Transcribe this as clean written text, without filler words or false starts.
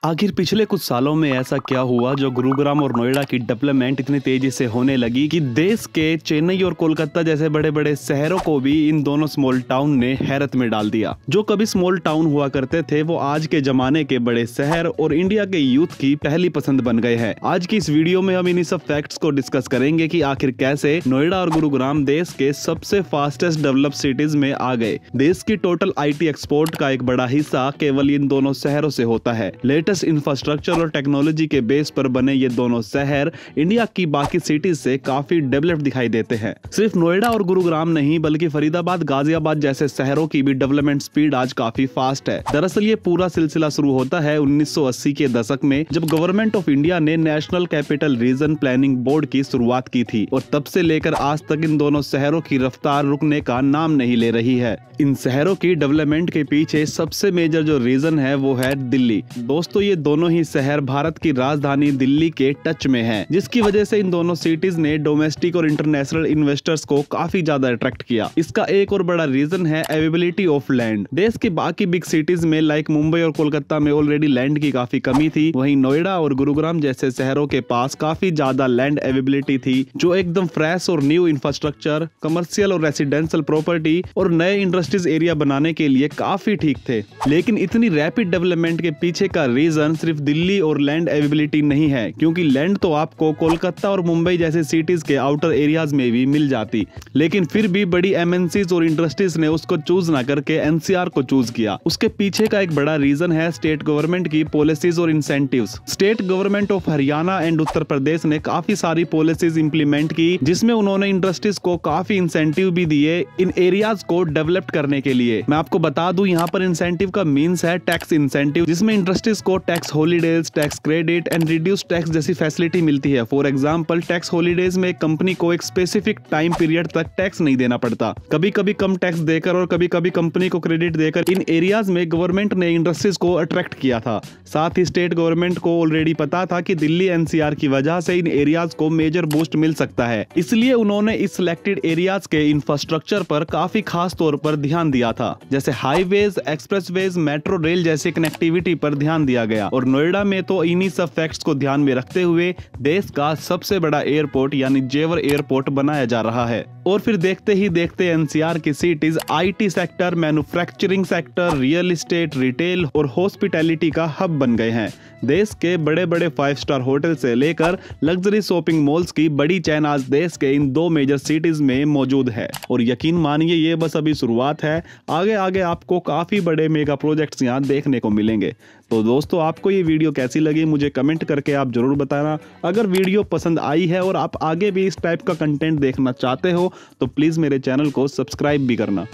आखिर पिछले कुछ सालों में ऐसा क्या हुआ जो गुरुग्राम और नोएडा की डेवलपमेंट इतनी तेजी से होने लगी कि देश के चेन्नई और कोलकाता जैसे बड़े बड़े शहरों को भी इन दोनों स्मॉल टाउन ने हैरत में डाल दिया। जो कभी स्मॉल टाउन हुआ करते थे वो आज के जमाने के बड़े शहर और इंडिया के यूथ की पहली पसंद बन गए हैं। आज की इस वीडियो में हम इन्हीं सब फैक्ट्स को डिस्कस करेंगे कि आखिर कैसे नोएडा और गुरुग्राम देश के सबसे फास्टेस्ट डेवलप सिटीज में आ गए। देश की टोटल IT एक्सपोर्ट का एक बड़ा हिस्सा केवल इन दोनों शहरों से होता है। लेटेस्ट इंफ्रास्ट्रक्चर और टेक्नोलॉजी के बेस पर बने ये दोनों शहर इंडिया की बाकी सिटीज से काफी डेवलप्ड दिखाई देते हैं। सिर्फ नोएडा और गुरुग्राम नहीं बल्कि फरीदाबाद, गाजियाबाद जैसे शहरों की भी डेवलपमेंट स्पीड आज काफी फास्ट है। दरअसल ये पूरा सिलसिला शुरू होता है 1980 के दशक में, जब गवर्नमेंट ऑफ इंडिया ने national capital region planning board की शुरुआत की थी और तब से लेकर आज तक इन दोनों शहरों की रफ्तार रुकने का नाम नहीं ले रही है। इन शहरों की डेवलपमेंट के पीछे सबसे मेजर जो रीजन है वो है दिल्ली। दोस्तों ये दोनों ही शहर भारत की राजधानी दिल्ली के टच में हैं, जिसकी वजह से इन दोनों सिटीज ने डोमेस्टिक और इंटरनेशनल इन्वेस्टर्स को काफी ज्यादा अट्रैक्ट किया। इसका एक और बड़ा रीजन है अवेलेबिलिटी ऑफ लैंड। देश की बाकी बिग सिटीज में लाइक मुंबई और कोलकाता में ऑलरेडी लैंड की काफी कमी थी, वहीं नोएडा और गुरुग्राम जैसे शहरों के पास काफी ज्यादा लैंड अवेलेबिलिटी थी, जो एकदम फ्रेश और न्यू इंफ्रास्ट्रक्चर, कमर्शियल और रेसिडेंशियल प्रॉपर्टी और नए इंडस्ट्रीज एरिया बनाने के लिए काफी ठीक थे। लेकिन इतनी रैपिड डेवलपमेंट के पीछे का रीजन सिर्फ दिल्ली और लैंड अवेलेबिलिटी नहीं है, क्योंकि लैंड तो आपको कोलकाता और मुंबई जैसे सिटीज के आउटर एरियाज में भी मिल जाती, लेकिन फिर भी बड़ी MNCs और इंडस्ट्रीज ने उसको चूज ना करके NCR को चूज किया। उसके पीछे का एक बड़ा रीजन है स्टेट गवर्नमेंट की पॉलिसीज और incentives. State government of Haryana and Uttar Pradesh ने काफी सारी पॉलिसीज इंप्लीमेंट की, जिसमें उन्होंने इंडस्ट्रीज को काफी इंसेंटिव भी दिए इन एरियाज को डेवलप करने के लिए। मैं आपको बता दूं यहाँ पर इंसेंटिव का मीन्स है टैक्स इंसेंटिव, जिसमें इंडस्ट्रीज को tax holidays, tax credit and reduce tax जैसी फैसिलिटी मिलती है। फॉर एग्जांपल टैक्स हॉलीडेज में कंपनी को एक स्पेसिफिक टाइम पीरियड तक टैक्स नहीं देना पड़ता। कभी कभी कम टैक्स देकर और कभी कभी कंपनी को क्रेडिट देकर इन एरियाज में गवर्नमेंट ने इंडस्ट्रीज को अट्रैक्ट किया था। साथ ही स्टेट गवर्नमेंट को ऑलरेडी पता था कि दिल्ली NCR की वजह से इन एरियाज को मेजर बूस्ट मिल सकता है, इसलिए उन्होंने इस सिलेक्टेड एरियाज के इंफ्रास्ट्रक्चर पर काफी खास तौर पर ध्यान दिया था, जैसे हाईवेज, एक्सप्रेसवेज, मेट्रो रेल जैसे कनेक्टिविटी पर ध्यान दिया गया। और नोएडा में तो इन्हीं सब फैक्ट्स को ध्यान में रखते हुए देश का सबसे बड़ा एयरपोर्ट यानी जेवर एयरपोर्ट बनाया जा रहा है। और फिर देखते ही देखते NCR की cities IT sector, manufacturing sector, real estate, retail और हॉस्पिटैलिटी का हब बन गए हैं। देश के बड़े बड़े 5 स्टार होटल से लेकर लग्जरी शॉपिंग मॉल्स की बड़ी चैन आज देश के इन 2 मेजर सिटीज में मौजूद है। और यकीन मानिए ये बस अभी शुरुआत है, आगे आगे आपको काफी बड़े मेगा प्रोजेक्ट्स यहाँ देखने को मिलेंगे। तो दोस्तों आपको ये वीडियो कैसी लगी मुझे कमेंट करके आप जरूर बताना। अगर वीडियो पसंद आई है और आप आगे भी इस टाइप का कंटेंट देखना चाहते हो तो प्लीज मेरे चैनल को सब्सक्राइब भी करना।